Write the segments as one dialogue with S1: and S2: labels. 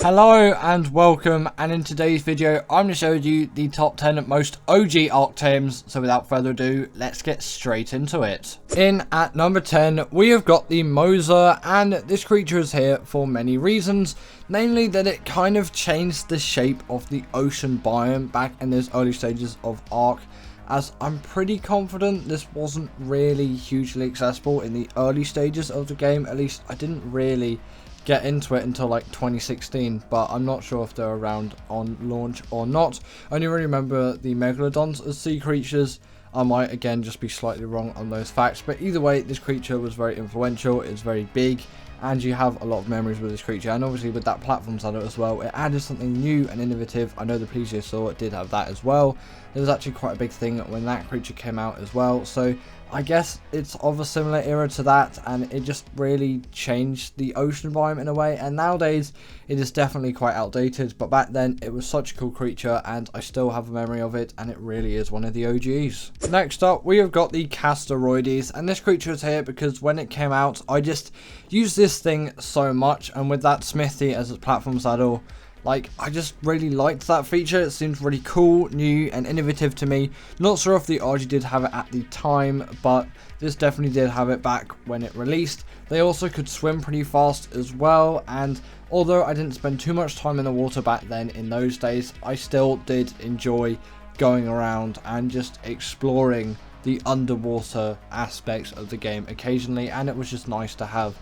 S1: Hello and welcome, and in today's video I'm going to show you the top 10 most OG Ark Tames. So without further ado, let's get straight into it. In at number 10 we have got the Mosa, and this creature is here for many reasons, namely that it kind of changed the shape of the ocean biome back in those early stages of Ark, as I'm pretty confident this wasn't really hugely accessible in the early stages of the game. At least I didn't really get into it until like 2016, but I'm not sure if they're around on launch or not. I only really remember the megalodons as sea creatures. I might again just be slightly wrong on those facts, but either way this creature was very influential. It's very big and you have a lot of memories with this creature, and obviously with that platform saddle as well, it added something new and innovative. I know the plesiosaur did have that as well. It was actually quite a big thing when that creature came out as well, so I guess it's of a similar era to that, and it just really changed the ocean biome in a way. And nowadays it is definitely quite outdated, but back then it was such a cool creature and I still have a memory of it, and it really is one of the OGs. Next up we have got the Casteroides, and this creature is here because when it came out I just used this thing so much, and with that smithy as its platform saddle, like, I just really liked that feature. It seems really cool, new and innovative to me. Not sure if the RG did have it at the time, but this definitely did have it back when it released. They also could swim pretty fast as well, and although I didn't spend too much time in the water back then in those days, I still did enjoy going around and just exploring the underwater aspects of the game occasionally, and it was just nice to have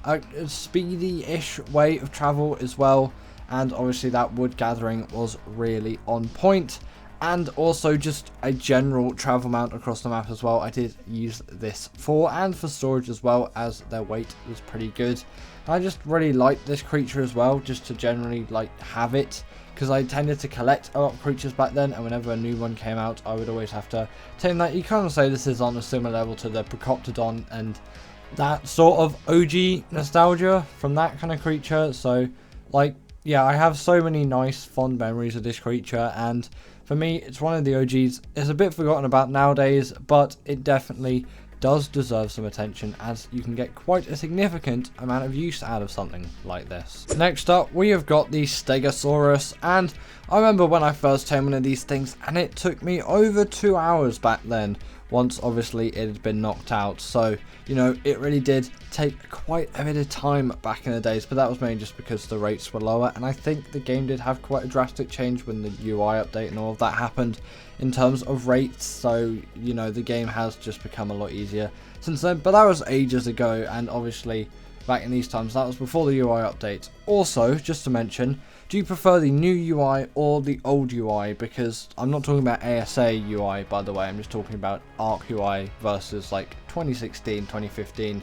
S1: a speedy-ish way of travel as well. And obviously that wood gathering was really on point, and also just a general travel mount across the map as well. I did use this for, and for storage as well, as their weight was pretty good. I just really liked this creature as well, just to generally like have it, because I tended to collect a lot of creatures back then, and whenever a new one came out I would always have to tame that. You kind of say this is on a similar level to the Procoptodon and that sort of OG nostalgia from that kind of creature. So like, yeah, I have so many nice fond memories of this creature, and for me it's one of the OGs. It's a bit forgotten about nowadays, but it definitely does deserve some attention, as you can get quite a significant amount of use out of something like this. Next up we have got the Stegosaurus, and I remember when I first tamed one of these things and it took me over 2 hours back then, once obviously it had been knocked out. So you know, it really did take quite a bit of time back in the days, but that was mainly just because the rates were lower, and I think the game did have quite a drastic change when the UI update and all of that happened in terms of rates. So you know, the game has just become a lot easier since then, but that was ages ago, and obviously back in these times that was before the UI update. Also, just to mention, do you prefer the new UI or the old UI? Because I'm not talking about ASA UI, by the way, I'm just talking about Ark UI versus like 2016, 2015,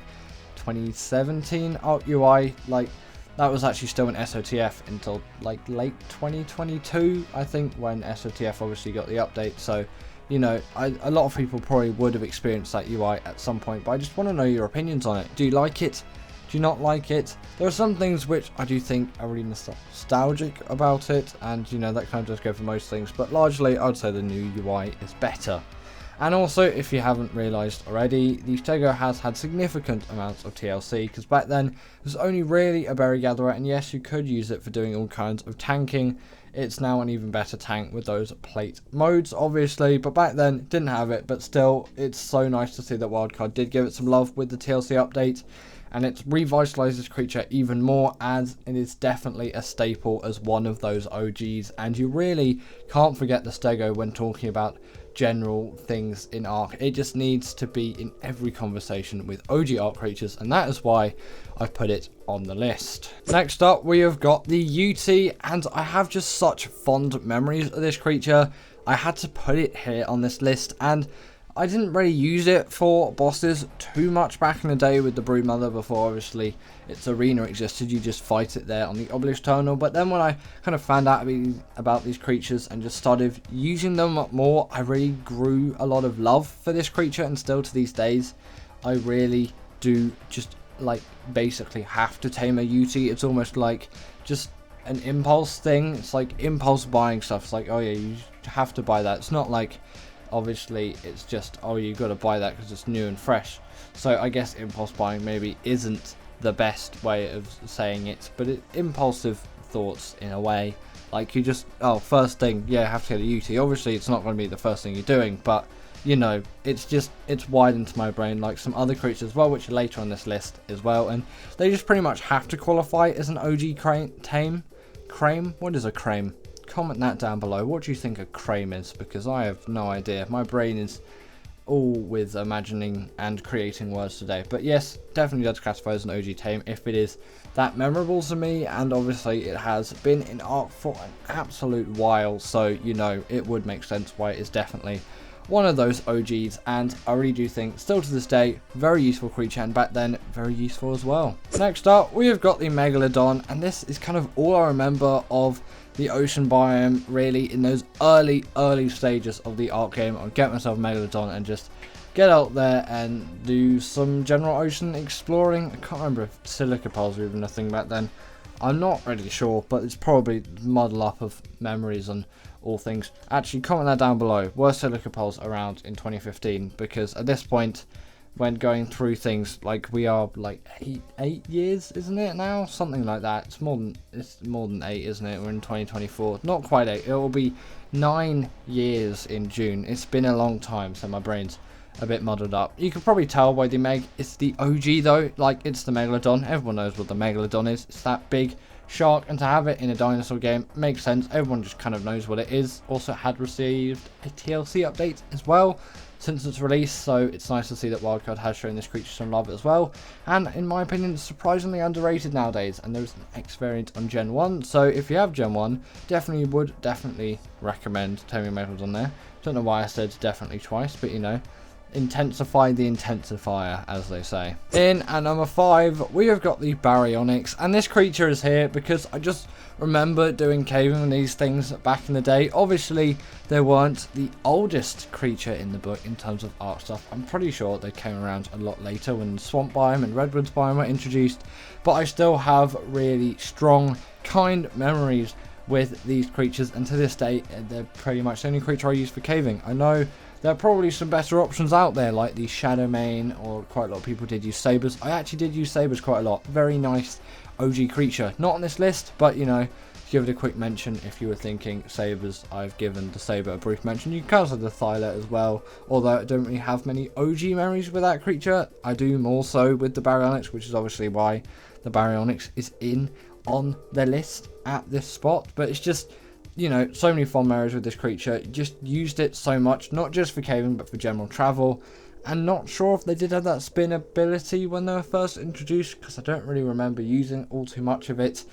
S1: 2017 Ark UI. Like, that was actually still in SOTF until like late 2022, I think, when SOTF obviously got the update. So you know, a lot of people probably would have experienced that UI at some point, but I just want to know your opinions on it. Do you like it? Do you not like it? There are some things which I do think are really nostalgic about it, and you know, that kind of does go for most things, but largely I'd say the new UI is better. And also, if you haven't realised already, the Stego has had significant amounts of TLC, because back then it was only really a berry gatherer, and yes, you could use it for doing all kinds of tanking. It's now an even better tank with those plate modes, obviously, but back then didn't have it. But still, it's so nice to see that Wildcard did give it some love with the TLC update, and it's revitalized this creature even more, as it is definitely a staple as one of those OGs, and you really can't forget the Stego when talking about general things in Ark. It just needs to be in every conversation with OG Ark creatures, and that is why I've put it on the list. Next up we have got the UT, and I have just such fond memories of this creature. I had to put it here on this list, and I didn't really use it for bosses too much back in the day with the Broodmother, before obviously its arena existed. You just fight it there on the Obelisk Terminal. But then when I kind of found out about these creatures and just started using them more, I really grew a lot of love for this creature, and still to these days I really do just like basically have to tame a UT. It's almost like just an impulse thing. It's like impulse buying stuff. It's like, oh yeah, you have to buy that. It's not like, obviously it's just, oh, you got to buy that because it's new and fresh. So I guess impulse buying maybe isn't the best way of saying it, but impulsive thoughts in a way. Like, you just, oh, first thing, yeah, have to get a UT. Obviously, it's not going to be the first thing you're doing, but, you know, it's wired into my brain, like some other creatures as well, which are later on this list as well, and they just pretty much have to qualify as an OG tame. Crame? What is a crame? Comment that down below. What do you think a crame is? Because I have no idea. My brain is all with imagining and creating words today. But yes, definitely does classify as an OG tame if it is that memorable to me, and obviously it has been in Ark for an absolute while, so you know it would make sense why it is definitely one of those OGs, and I really do think still to this day very useful creature, and back then very useful as well. Next up we have got the Megalodon, and this is kind of all I remember of the ocean biome really in those early stages of the Ark game. I'll get myself a Megalodon and just get out there and do some general ocean exploring. I can't remember if silica poles were even a thing back then. I'm not really sure, but it's probably muddle up of memories and all things. Actually, comment that down below. Were silica poles around in 2015? Because at this point, when going through things, like we are like eight years, isn't it now? Something like that. It's more than 8, isn't it? We're in 2024. Not quite 8. It will be 9 years in June. It's been a long time, so my brain's a bit muddled up. You can probably tell why the Meg is the OG though. Like, it's the Megalodon. Everyone knows what the Megalodon is. It's that big shark, and to have it in a dinosaur game makes sense. Everyone just kind of knows what it is. Also, it had received a TLC update as well since its release, so it's nice to see that Wildcard has shown this creature some love as well. And in my opinion, it's surprisingly underrated nowadays, and there's an X variant on Gen 1, so if you have Gen 1, definitely recommend Taming Megalodon there. Don't know why I said definitely twice, but you know, intensify the intensifier, as they say. In at number 5, we have got the Baryonyx, and this creature is here because I just remember doing caving with these things back in the day. Obviously, they weren't the oldest creature in the book in terms of art stuff. I'm pretty sure they came around a lot later when Swamp Biome and Redwoods Biome were introduced, but I still have really strong, kind memories with these creatures, and to this day, they're pretty much the only creature I use for caving. I know there are probably some better options out there, like the Shadowmane, or quite a lot of people did use Sabres. I actually did use Sabres quite a lot. Very nice OG creature. Not on this list, but you know, give it a quick mention if you were thinking Sabres. I've given the Sabre a brief mention. You can also the Thyla as well, although I don't really have many OG memories with that creature. I do more so with the Baryonyx, which is obviously why the Baryonyx is on the list at this spot. But it's just, you know, so many fond memories with this creature. Just used it so much, not just for caving but for general travel, and not sure if they did have that spin ability when they were first introduced, because I don't really remember using all too much of it.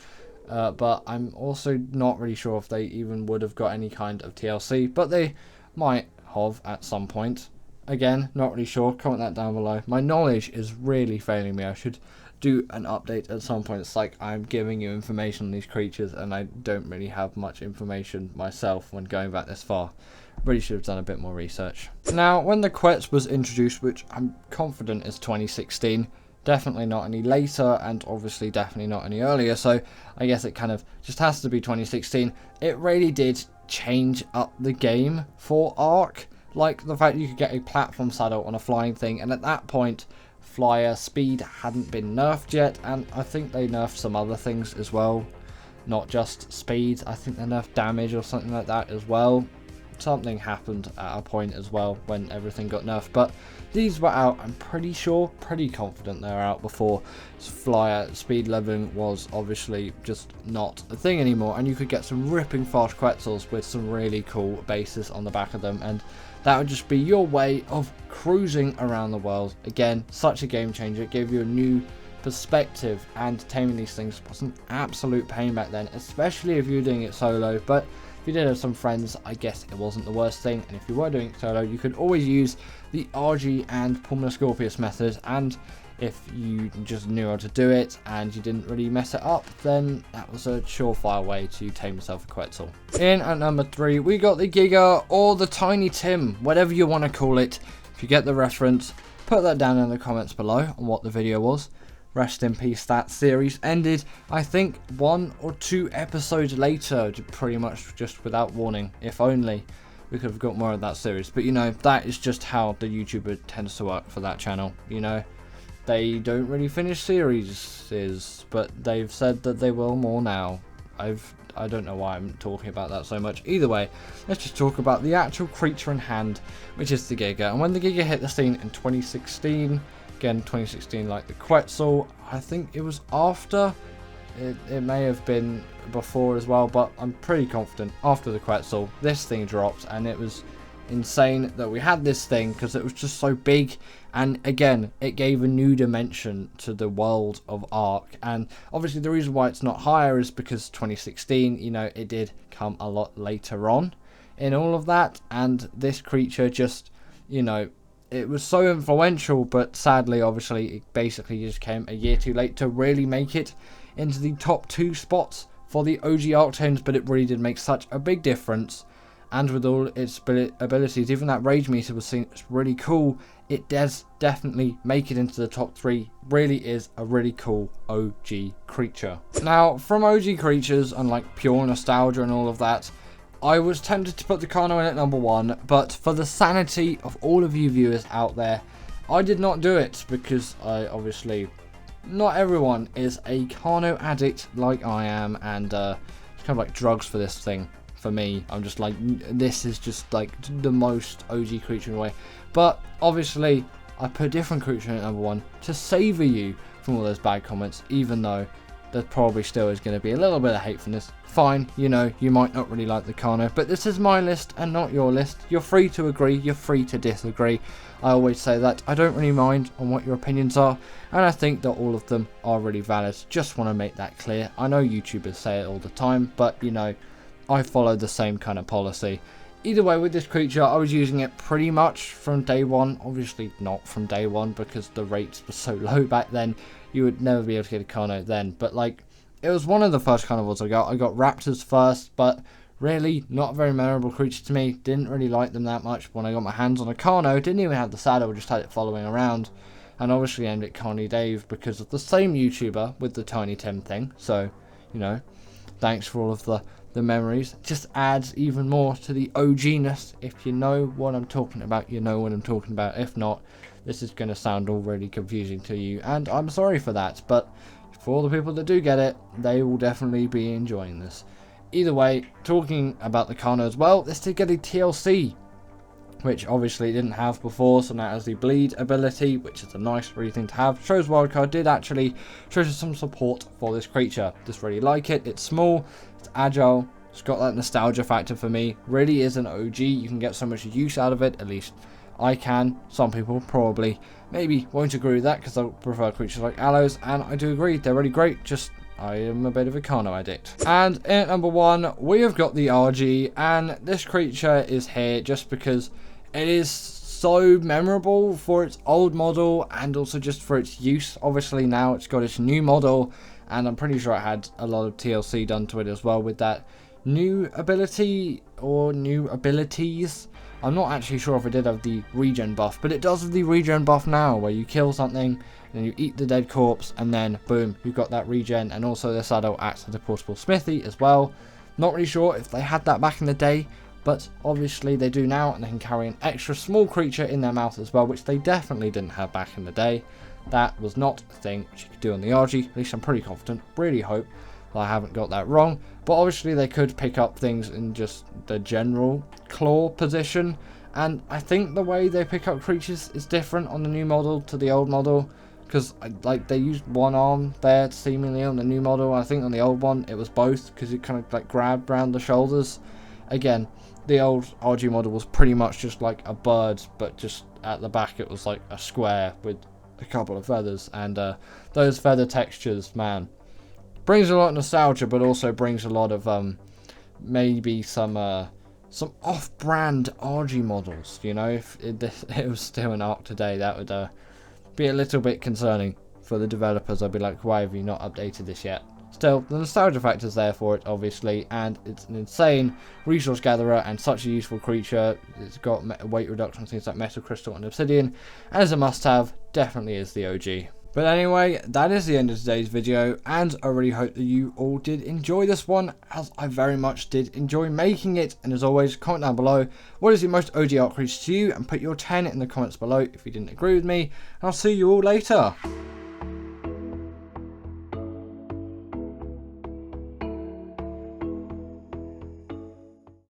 S1: But I'm also not really sure if they even would have got any kind of TLC, but they might have at some point. Again, not really sure. Comment that down below. My knowledge is really failing me. I should do an update at some point. It's like I'm giving you information on these creatures and I don't really have much information myself when going back this far. Really should have done a bit more research. Now, when the Quetz was introduced, which I'm confident is 2016, definitely not any later, and obviously definitely not any earlier, so I guess it kind of just has to be 2016. It really did change up the game for Ark. Like the fact you could get a platform saddle on a flying thing, and at that point flyer speed hadn't been nerfed yet, and I think they nerfed some other things as well, not just speed. I think they nerfed damage or something like that as well. Something happened at a point as well when everything got nerfed, but these were out, I'm pretty sure, pretty confident they were out before flyer speed leveling was obviously just not a thing anymore, and you could get some ripping fast Quetzals with some really cool bases on the back of them, and that would just be your way of cruising around the world. Again, such a game changer. It gave you a new perspective, and taming these things was an absolute pain back then, especially if you were doing it solo. But if you did have some friends, I guess it wasn't the worst thing, and if you were doing it solo, you could always use the RG and Pulmonoscorpius method, and if you just knew how to do it and you didn't really mess it up, then that was a surefire way to tame yourself a Quetzal. In at number 3, we got the Giga, or the Tiny Tim, whatever you want to call it. If you get the reference, put that down in the comments below on what the video was. Rest in peace, that series ended, I think, 1 or 2 episodes later, pretty much just without warning. If only we could have got more of that series. But you know, that is just how the YouTuber tends to work for that channel, you know. They don't really finish series, but they've said that they will more now. I don't know why I'm talking about that so much. Either way, let's just talk about the actual creature in hand, which is the Giga. And when the Giga hit the scene in 2016, again 2016 like the Quetzal, I think it was after, it may have been before as well, but I'm pretty confident after the Quetzal this thing dropped, and it was insane that we had this thing because it was just so big, and again it gave a new dimension to the world of Ark. And obviously the reason why it's not higher is because 2016, you know, it did come a lot later on in all of that, and this creature just, you know, it was so influential, but sadly obviously it basically just came a year too late to really make it into the top 2 spots for the OG Ark Tames. But it really did make such a big difference. And with all its abilities, even that Rage Meter was seen, it's really cool. It does definitely make it into the top 3. Really is a really cool OG creature. Now, from OG creatures and like pure nostalgia and all of that, I was tempted to put the Caro in at number 1, but for the sanity of all of you viewers out there, I did not do it because obviously not everyone is a Caro addict like I am, and it's kind of like drugs for this thing. For me, I'm just like, this is just like the most OG creature in a way. But obviously I put a different creature in at number 1 to savour you from all those bad comments, even though there probably still is going to be a little bit of hate from this. Fine, you know, you might not really like the Caro, but this is my list and not your list. You're free to agree, you're free to disagree. I always say that. I don't really mind on what your opinions are, and I think that all of them are really valid. Just want to make that clear. I know YouTubers say it all the time, but you know, I follow the same kind of policy. Either way, with this creature, I was using it pretty much from day 1. Obviously not from day 1 because the rates were so low back then. You would never be able to get a Caro then. But like, it was one of the first carnivores I got. I got Raptors first, but really not a very memorable creature to me. Didn't really like them that much. When I got my hands on a Caro, didn't even have the saddle, just had it following around. And obviously named it Connie Dave because of the same YouTuber with the Tiny Tim thing. So, you know, thanks for all of the memories. It just adds even more to the OG-ness. If you know what I'm talking about, you know what I'm talking about. If not, this is going to sound all really confusing to you, and I'm sorry for that, but for all the people that do get it, they will definitely be enjoying this. Either way, talking about the Caro as well, this did get a TLC, which obviously it didn't have before, so now it has the bleed ability, which is a nice really thing to have. Shows wildcard did actually show some support for this creature. Just really like it. It's small, it's agile, it's got that nostalgia factor for me. Really is an OG. You can get so much use out of it, at least I can. Some people probably maybe won't agree with that because I prefer creatures like Aloes, and I do agree, they're really great, just I am a bit of a Caro addict. And in at number 1, we have got the RG, and this creature is here just because it is so memorable for its old model and also just for its use. Obviously now it's got its new model, and I'm pretty sure it had a lot of TLC done to it as well with that new ability or new abilities. I'm not actually sure if it did have the regen buff, but it does have the regen buff now, where you kill something, then you eat the dead corpse, and then boom, you've got that regen. And also the saddle acts as a portable smithy as well. Not really sure if they had that back in the day, but obviously they do now, and they can carry an extra small creature in their mouth as well, which they definitely didn't have back in the day. That was not a thing which you could do on the RG, at least I'm pretty confident. Really hope that I haven't got that wrong. But obviously they could pick up things in just the general claw position, and I think the way they pick up creatures is different on the new model to the old model, because like they used one arm there seemingly on the new model. I think on the old one it was both, because it kind of like grabbed around the shoulders. Again, the old RG model was pretty much just like a bird, but just at the back it was like a square with a couple of feathers, and those feather textures, man, brings a lot of nostalgia, but also brings a lot of maybe some off-brand RG models. You know, if it was still an Ark today, that would be a little bit concerning for the developers. I'd be like, why have you not updated this yet? Still, the nostalgia factor's there for it, obviously, and it's an insane resource gatherer and such a useful creature. It's got weight reduction on things like metal, crystal, and obsidian, and as a must-have, definitely is the OG. But anyway, that is the end of today's video, and I really hope that you all did enjoy this one, as I very much did enjoy making it. And as always, comment down below what is the most OG Ark creature to you, and put your 10 in the comments below if you didn't agree with me, and I'll see you all later.